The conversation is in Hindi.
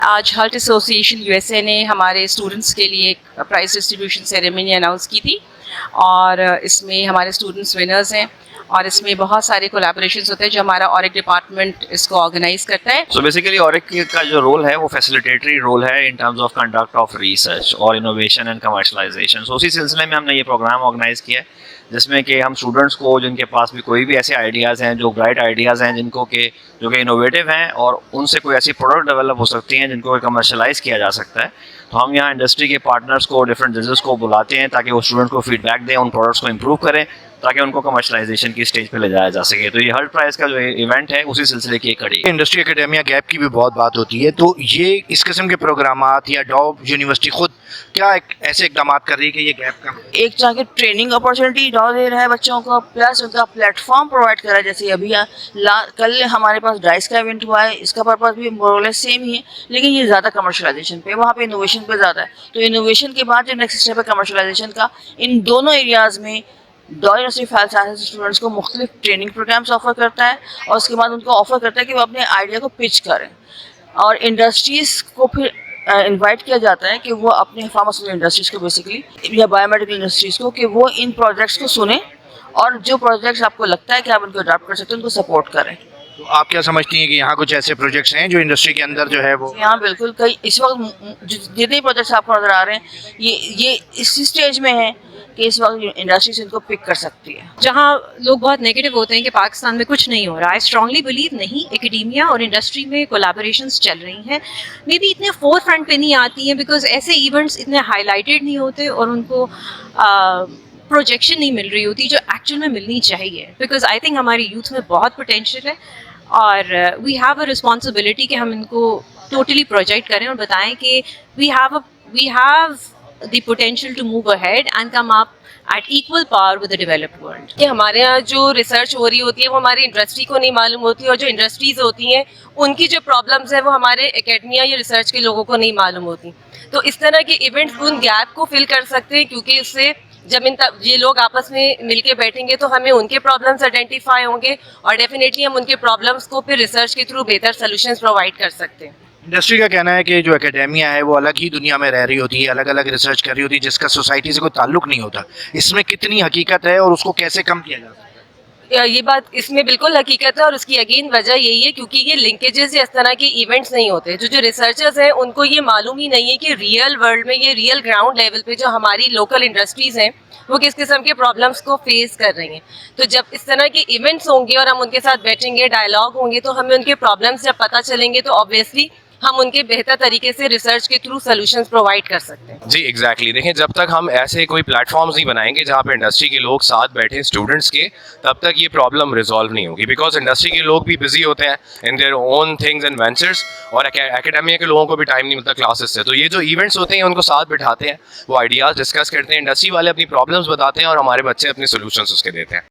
आज हर्ट एसोसिएशन यूएसए ने हमारे स्टूडेंट्स के लिए एक प्राइज़ डिस्ट्रीब्यूशन सेरेमनी अनाउंस की थी और इसमें हमारे स्टूडेंट्स विनर्स हैं और इसमें बहुत सारे कोलैबोरेशंस होते हैं जो हमारा ऑरिक डिपार्टमेंट इसको ऑर्गेनाइज करता है। सो बेसिकली ऑरिक का जो रोल है वो फैसिलिटेटरी रोल है in terms of conduct of research और इनोवेशन एंड कमर्शलाइजेशन। सो उसी सिलसिले में हमने ये प्रोग्राम ऑर्गेनाइज किया है जिसमें कि हम स्टूडेंट्स को जिनके पास भी कोई भी ऐसे आइडियाज़ हैं जो ब्राइट आइडियाज़ हैं जिनको के जो कि इनोवेटिव हैं और उनसे कोई ऐसी प्रोडक्ट डेवलप हो सकती हैं जिनको कमर्शलाइज किया जा सकता है, तो हम यहाँ इंडस्ट्री के पार्टनर्स को डिफरेंट जजेस को बुलाते हैं ताकि वो स्टूडेंट्स को फीडबैक दें, उन प्रोडक्ट्स को इम्प्रूव करें ताकि उनको कमर्शलाइजेशन की स्टेज पे ले जाया जा सके। तो ये हर्ट प्राइज़ का जो इवेंट है उसी सिलसिले की एक कड़ी। इंडस्ट्री एकेडेमिया गैप की भी बहुत बात होती है, तो ये इस किस्म के प्रोग्रामात या डॉब यूनिवर्सिटी खुद क्या ऐसे इकदाम कर रही है कि ये गैप का एक तरह की ट्रेनिंग अपॉर्चुनिटी दे रहा है बच्चों को, प्लस उनका प्लेटफॉर्म प्रोवाइड कर रहा है। जैसे अभी कल हमारे पास डाइस का इवेंट हुआ है, इसका पर्पज़ भी मोरलेस सेम ही है, लेकिन ये ज़्यादा कमर्शलाइजेशन पे, वहाँ पे इनोवेशन पे ज़्यादा है। तो इनोवेशन के बाद जो नेक्स्ट स्टेप है कमर्शलाइजेशन का, इन दोनों एरियाज़ में डॉ university of health sciences students को मुख्तलिफ ट्रेनिंग प्रोग्राम्स ऑफर करता है और उसके बाद उनको ऑफर करता है कि वो अपने आइडिया को पिच करें और इंडस्ट्रीज़ को फिर इनवाइट किया जाता है कि वो अपने फार्मास्यूटिकल इंडस्ट्रीज़ को बेसिकली या बायोमेडिकल इंडस्ट्रीज़ को कि वो इन प्रोजेक्ट्स को सुने और जो प्रोजेक्ट्स आपको लगता है कि आप उनको अडॉप्ट कर सकते हैं उनको सपोर्ट करें। तो आप क्या समझती हैं कि यहाँ कुछ ऐसे प्रोजेक्ट्स हैं जो इंडस्ट्री के अंदर जो है वो यहाँ बिल्कुल कई इस वक्त जितने प्रोजेक्ट्स आपको नज़र आ रहे हैं ये इसी स्टेज में है कि इस वक्त इंडस्ट्री से इनको पिक कर सकती है। जहाँ लोग बहुत नेगेटिव होते हैं कि पाकिस्तान में कुछ नहीं हो रहा, आई स्ट्रांगली बिलीव नहीं, एकेडेमिया और इंडस्ट्री में कोलैबोरेशंस चल रही हैं, मे बी इतने फोर फ्रंट पे नहीं आती हैं बिकॉज ऐसे इवेंट्स इतने हाईलाइटेड नहीं होते और उनको प्रोजेक्शन नहीं मिल रही होती जो एक्चुअल में मिलनी चाहिए। बिकॉज आई थिंक हमारी यूथ में बहुत पोटेंशियल है और वी हैव अ रिस्पॉन्सिबिलिटी कि हम इनको टोटली प्रोजेक्ट करें और बताएं कि we have the potential to move ahead and come up at equal par with the developed world। कि हमारे यहाँ जो रिसर्च हो रही होती है वो हमारी इंडस्ट्री को नहीं मालूम होती और जो इंडस्ट्रीज होती हैं उनकी जो प्रॉब्लम्स है वो हमारे एकेडमिया या रिसर्च के लोगों को नहीं मालूम होती। तो इस तरह के इवेंट्स उन गैप को फिल कर सकते हैं क्योंकि उससे जब ये लोग आपस में मिलके बैठेंगे तो हमें उनके प्रॉब्लम्स आइडेंटिफाई होंगे और डेफिनेटली हम उनके प्रॉब्लम्स को फिर रिसर्च के थ्रू बेहतर सोल्यूशंस प्रोवाइड कर सकते हैं। इंडस्ट्री का कहना है कि जो एकेडेमिया है वो अलग ही दुनिया में रह रही होती है, अलग अलग रिसर्च कर रही होती है जिसका सोसाइटी से कोई ताल्लुक नहीं होता। इसमें कितनी हकीकत है और उसको कैसे कम किया जा सकता है? ये बात इसमें बिल्कुल हकीकत है और उसकी अगेन वजह यही है क्योंकि ये लिंकेजेस या इस तरह के इवेंट्स नहीं होते। जो रिसर्चर्स हैं उनको ये मालूम ही नहीं है कि रियल वर्ल्ड में ये रियल ग्राउंड लेवल पे जो हमारी लोकल इंडस्ट्रीज़ हैं वो किस किस्म के प्रॉब्लम्स को फेस कर रही हैं। तो जब इस तरह के इवेंट्स होंगे और हम उनके साथ बैठेंगे, डायलॉग होंगे, तो हमें उनके प्रॉब्लम्स जब पता चलेंगे तो ऑब्वियसली हम उनके बेहतर तरीके से रिसर्च के थ्रू सॉल्यूशंस प्रोवाइड कर सकते हैं। जी एग्जैक्टली देखें, जब तक हम ऐसे कोई प्लेटफॉर्म्स नहीं बनाएंगे जहाँ पे इंडस्ट्री के लोग साथ बैठे स्टूडेंट्स के, तब तक ये प्रॉब्लम रिजॉल्व नहीं होगी। बिकॉज इंडस्ट्री के लोग भी बिजी होते हैं in their own things and ventures और एकेडेमिया के लोगों को भी टाइम नहीं मिलता क्लासेस से। तो ये जो इवेंट्स होते हैं उनको साथ बिठाते हैं, वो आइडियाज़ डिस्कस करते हैं, इंडस्ट्री वाले अपनी प्रॉब्लम्स बताते हैं और हमारे बच्चे अपने सोल्यूशंस उसके देते हैं।